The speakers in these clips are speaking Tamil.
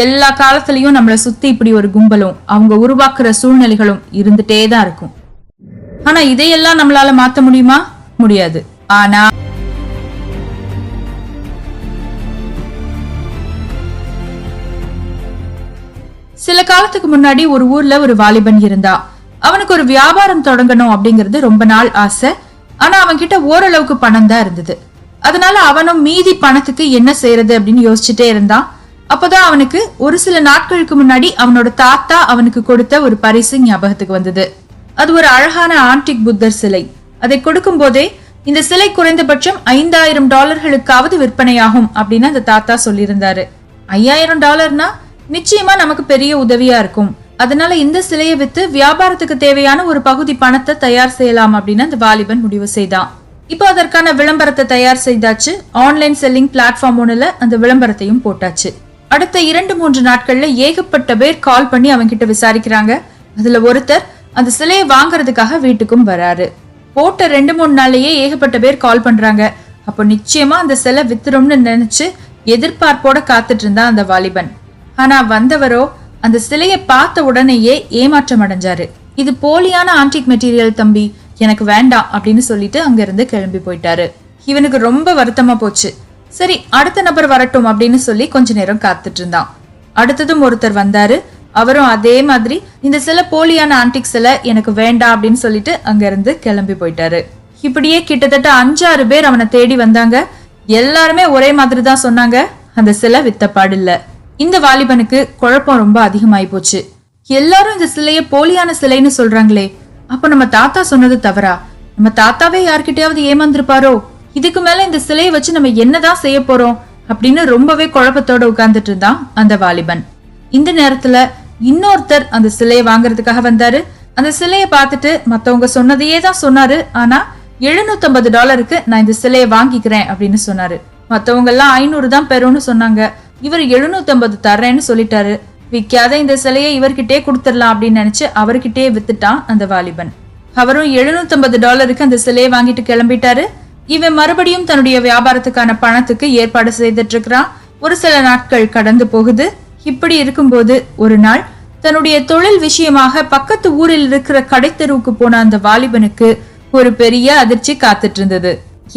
எல்லா காலத்திலயும் நம்மளை சுத்தி இப்படி ஒரு கும்பலும் அவங்க உருவாக்குற சூழ்நிலைகளும் இருந்துட்டே தான் இருக்கும். ஆனா இதையெல்லாம் நம்மளால மாத்த முடியுமா? முடியாது. ஆனா சில காலத்துக்கு முன்னாடி ஒரு ஊர்ல ஒரு வாலிபன் இருந்தா. அவனுக்கு ஒரு வியாபாரம் தொடங்கணும் அப்படிங்கிறது ரொம்ப நாள் ஆசை. ஆனா அவன் கிட்ட ஓரளவுக்கு பணம் தான் இருந்தது. அதனால அவனும் மீதி பணத்துக்கு என்ன செய்யறது அப்படின்னு யோசிச்சுட்டே இருந்தான். அப்பதான் அவனுக்கு ஒரு சில நாட்களுக்கு முன்னாடி அவனோட தாத்தா அவனுக்கு கொடுத்த ஒரு பரிசு ஞாபகத்துக்கு வந்தது. அது ஒரு அழகான ஆன்டிக் புத்தர் சிலை. அதை கொடுக்கும் போதே இந்த சிலை குறைந்தபட்சம் $5000 விற்பனையாகும் அப்படின்னு அந்த தாத்தா சொல்லியிருந்தாரு. $5000 நிச்சயமா நமக்கு பெரிய உதவியா இருக்கும். அதனால இந்த சிலையை வித்து வியாபாரத்துக்கு தேவையான ஒரு பகுதி பணத்தை தயார் செய்யலாம் அப்படின்னு அந்த வாலிபன் முடிவு செய்தான். இப்போ அதற்கான விளம்பரத்தை தயார் செய்தாச்சு. ஆன்லைன் செல்லிங் பிளாட்ஃபார்ம் ஒண்ணுல அந்த விளம்பரத்தையும் போட்டாச்சு. அடுத்த 2-3 நாட்கள்ல ஏகப்பட்ட பேர் கால் பண்ணி அவங்க கிட்ட விசாரிக்கிறாங்க. அதுல ஒருத்தர் அந்த சிலையை வாங்கறதுக்காக வீட்டுக்கும் வராரு. போட்ட 2-3 நாள்லயே ஏகப்பட்ட பேர் கால் பண்றாங்க. அப்போ நிச்சயமா அந்த சிலை வித்துரும்னு நினைச்சு எதிர்பார்ப்போட காத்துட்டு இருந்தா அந்த வாலிபன். ஆனா வந்தவரோ அந்த சிலையை பார்த்த உடனேயே ஏமாற்றம் அடைஞ்சாரு. இது போலியான ஆன்டிக் மெட்டீரியல் தம்பி, எனக்கு வேண்டாம் அப்படின்னு சொல்லிட்டு அங்க இருந்து கிளம்பி போயிட்டாரு. இவனுக்கு ரொம்ப வருத்தமா போச்சு. சரி அடுத்த நபர் வரட்டும் அப்படின்னு சொல்லி கொஞ்ச நேரம் காத்துட்டு இருந்தான். அடுத்ததும் ஒருத்தர் வந்தாரு. அவரும் அதே மாதிரி இந்த சிலை போலியான ஆன்டிக் சிலை, எனக்கு வேண்டாம் அப்படின்னு சொல்லிட்டு அங்க இருந்து கிளம்பி போயிட்டாரு. இப்படியே கிட்டத்தட்ட 5-6 பேர் அவனை தேடி வந்தாங்க. எல்லாருமே ஒரே மாதிரி தான் சொன்னாங்க, அந்த சிலை வித்தப்பாடு இல்ல. இந்த வாலிபனுக்கு குழப்பம் ரொம்ப அதிகமாயி போச்சு. எல்லாரும் இந்த சிலைய போலியான சிலைன்னு சொல்றாங்களே, அப்ப நம்ம தாத்தா சொன்னது தவறா? நம்ம தாத்தாவே யார்கிட்டயாவது ஏமாந்துருப்பாரோ? இதுக்கு மேல இந்த சிலையை வச்சு நம்ம என்னதான் செய்ய போறோம் அப்படின்னு ரொம்பவே குழப்பத்தோட உட்கார்ந்துட்டு இருந்தான் அந்த வாலிபன். இந்த நேரத்துல இன்னொருத்தர் அந்த சிலையை வாங்குறதுக்காக வந்தாரு. அந்த சிலையை பார்த்துட்டு மத்தவங்க சொன்னதையே தான் சொன்னாரு. ஆனா $750 நான் இந்த சிலையை வாங்கிக்கிறேன் அப்படின்னு சொன்னாரு. மத்தவங்க எல்லாம் 500 தான் பெறும்னு சொன்னாங்க. இவர் 750 தர்றேன்னு சொல்லிட்டாரு. விற்காத இந்த சிலையை இவர்கிட்டே கொடுத்துடலாம் அப்படின்னு நினைச்சு அவர்கிட்டயே வித்துட்டான் அந்த வாலிபன். அவரும் $750 அந்த சிலையை வாங்கிட்டு கிளம்பிட்டாரு. இவன் மறுபடியும் தன்னுடைய வியாபாரத்துக்கான பணத்துக்கு ஏற்பாடு செய்துட்டு இருக்கிறான். ஒரு சில நாட்கள் கடந்து போகுது. இப்படி இருக்கும்போது ஒரு நாள் தன்னுடைய தொழில் விஷயமாக பக்கத்து ஊரில் இருக்கிற கடைத்தெருவுக்கு போன அந்த வாலிபனுக்கு ஒரு பெரிய அதிர்ச்சி காத்துட்டு இருந்தது.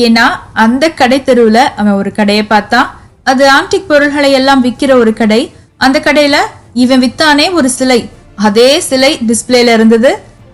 ஏன்னா அந்த கடைத்தெருவுல அவன் ஒரு கடையை பார்த்தான். அது ஆன்டிக் பொருள்களை எல்லாம் விற்கிற ஒரு கடை. அந்த கடையில இவன் வித்தானே ஒரு சிலை, அதே சிலை டிஸ்பிளேல இருந்தது.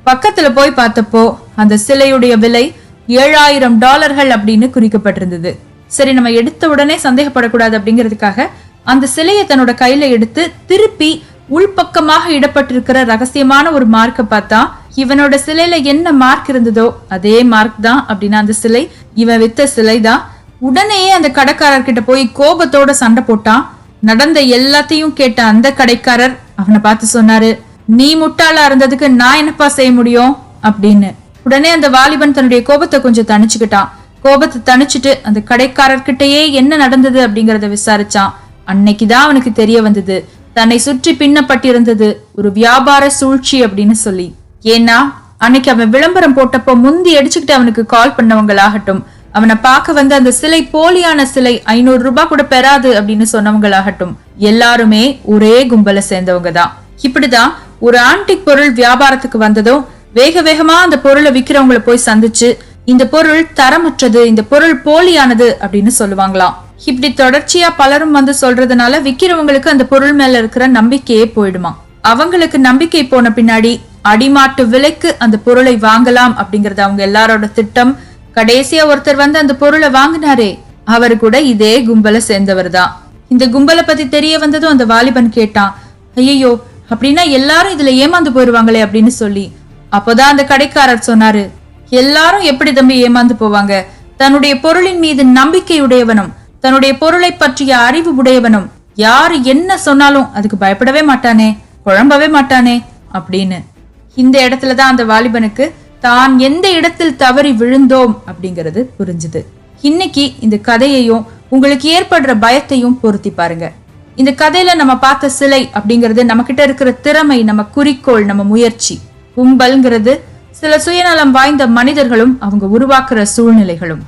பக்கத்துல போய் பார்த்தப்போ அந்த சிலையுடைய விலை $7000 அப்படின்னு குறிக்கப்பட்டிருந்தது. சரி நம்ம எடுத்த உடனே சந்தேகப்படக்கூடாது அப்படிங்கிறதுக்காக அந்த சிலையை தன்னோட கையில எடுத்து திருப்பி உள்பக்கமாக இடப்பட்டிருக்கிற ரகசியமான ஒரு மார்க்க பார்த்தா, இவனோட சிலையில என்ன மார்க் இருந்ததோ அதே மார்க் தான் அப்படின்னா அந்த சிலை இவன் வித்த சிலை தான். உடனேயே அந்த கடைக்காரர்கிட்ட போய் கோபத்தோட சண்டை போட்டான். நடந்த எல்லாத்தையும் கேட்ட அந்த கடைக்காரர் அவனை பார்த்து சொன்னாரு, நீ முட்டாளா இருந்ததுக்கு நான் என்னப்பா செய்ய முடியும் அப்படின்னு. உடனே அந்த வாலிபன் தன்னுடைய கோபத்தை கொஞ்சம் தணிச்சுக்கிட்டான். கோபத்தை தணிச்சுட்டு அந்த கடைக்காரர்கிட்டயே என்ன நடந்தது அப்படிங்கறத விசாரிச்சான். அன்னைக்குதான் அவனுக்கு தெரிய வந்தது, தன்னை சுற்றி பின்னப்பட்டிருந்தது ஒரு வியாபார சூழ்ச்சி அப்படின்னு சொல்லி. ஏன்னா அன்னைக்கு அவன் விளம்பரம் போட்டப்போ முந்தி அடிச்சுக்கிட்டு அவனுக்கு கால் பண்ணவங்களாகட்டும், அவனை பார்க்க வந்து அந்த சிலை போலியான சிலை $500 கூட பெறாது அப்படின்னு சொன்னவங்களாகட்டும், எல்லாருமே ஒரே கும்பலை சேர்ந்தவங்க தான். இப்படிதான் ஒரு ஆன்டிக் பொருள் வியாபாரத்துக்கு வந்ததும் வேக வேகமா அந்த பொருளை விக்கிறவங்களை போய் சந்திச்சு இந்த பொருள் தரமற்றது, இந்த பொருள் போலியானது அப்படின்னு சொல்லுவாங்களாம். இப்படி தொடர்ச்சியா பலரும் வந்து சொல்றதுனால விக்கிறவங்களுக்கு அந்த பொருள் மேல இருக்கிற நம்பிக்கையே போயிடுமா. அவங்களுக்கு நம்பிக்கை போன பின்னாடி அடிமாட்டு விலைக்கு அந்த பொருளை வாங்கலாம் அப்படிங்கறது அவங்க எல்லாரோட திட்டம். கடைசியா ஒருத்தர் வந்து அந்த பொருளை வாங்கினாரே, அவரு கூட இதே கும்பலை சேர்ந்தவர் தான். இந்த கும்பலை பத்தி தெரிய வந்ததும் அந்த வாலிபன் கேட்டான், ஐயோ அப்படின்னா எல்லாரும் இதுல ஏமாந்து போயிருவாங்களே அப்படின்னு சொல்லி. அப்போதான் அந்த கடைக்காரர் சொன்னாரு, எல்லாரும் எப்படி தம்பி ஏமாந்து போவாங்க? தன்னுடைய பொருளின் மீது நம்பிக்கையுடையவனும் தன்னுடைய பொருளை பற்றிய அறிவு உடையவனும் யாரு என்ன சொன்னாலும் அதுக்கு பயப்படவே மாட்டானே, குழம்பவே மாட்டானே அப்படின்னு. இந்த இடத்துலதான் அந்த வாலிபனுக்கு தான் எந்த இடத்தில் தவறி விழுந்தோம் அப்படிங்கிறது புரிஞ்சுது. இன்னைக்கு இந்த கதையையும் உங்களுக்கு ஏற்படுற பயத்தையும் பொருத்தி பாருங்க. இந்த கதையில நம்ம பார்த்த சிலை அப்படிங்கிறது நம்ம கிட்ட இருக்கிற திறமை, நம்ம குறிக்கோள், நம்ம முயற்சி. கும்பல்ங்கிறது சில சுயநலம் வாய்ந்த மனிதர்களும் அவங்க உருவாக்குற சூழ்நிலைகளும்.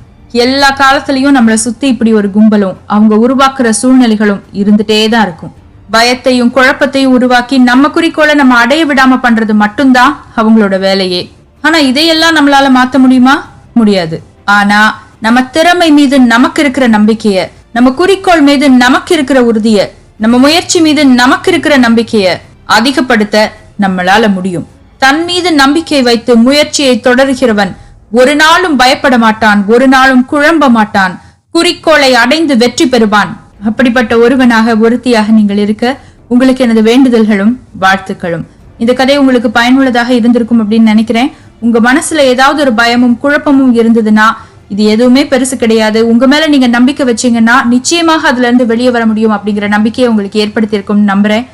எல்லா காலத்திலயும் நம்மளை சுத்தி இப்படி ஒரு கும்பலும் அவங்க உருவாக்குற சூழ்நிலைகளும் இருந்துட்டே தான் இருக்கும். பயத்தையும் குழப்பத்தையும் உருவாக்கி நம்ம குறிக்கோளை நம்ம அடைய விடாம பண்றது மட்டும்தான் அவங்களோட வேலையே. ஆனா இதையெல்லாம் நம்மளால மாத்த முடியுமா? முடியாது. ஆனா நம்ம திறமை மீது நமக்கு இருக்கிற நம்பிக்கைய, நம்ம குறிக்கோள் மீது நமக்கு இருக்கிற உறுதிய, நம்ம முயற்சி மீது நமக்கு இருக்கிற நம்பிக்கைய அதிகப்படுத்த நம்மளால முடியும். தன் மீது நம்பிக்கை வைத்து முயற்சியை தொடர்கிறவன் ஒரு நாளும் பயப்பட மாட்டான், ஒரு நாளும் குழம்ப மாட்டான், குறிக்கோளை அடைந்து வெற்றி பெறுவான். அப்படிப்பட்ட ஒருவனாக ஒருத்தியாக நீங்கள் இருக்க உங்களுக்கு எனது வேண்டுதல்களும் வாழ்த்துக்களும். இந்த கதை உங்களுக்கு பயனுள்ளதாக இருந்திருக்கும் அப்படின்னு நினைக்கிறேன். உங்க மனசுல ஏதாவது ஒரு பயமும் குழப்பமும் இருந்ததுன்னா இது எதுவுமே பெருசு கிடையாது. உங்க மேல நீங்க நம்பிக்கை வச்சீங்கன்னா நிச்சயமாக அதுல இருந்து வெளியே வர முடியும் அப்படிங்கிற நம்பிக்கையை உங்களுக்கு ஏற்படுத்தி இருக்கும்னு நம்புறேன்.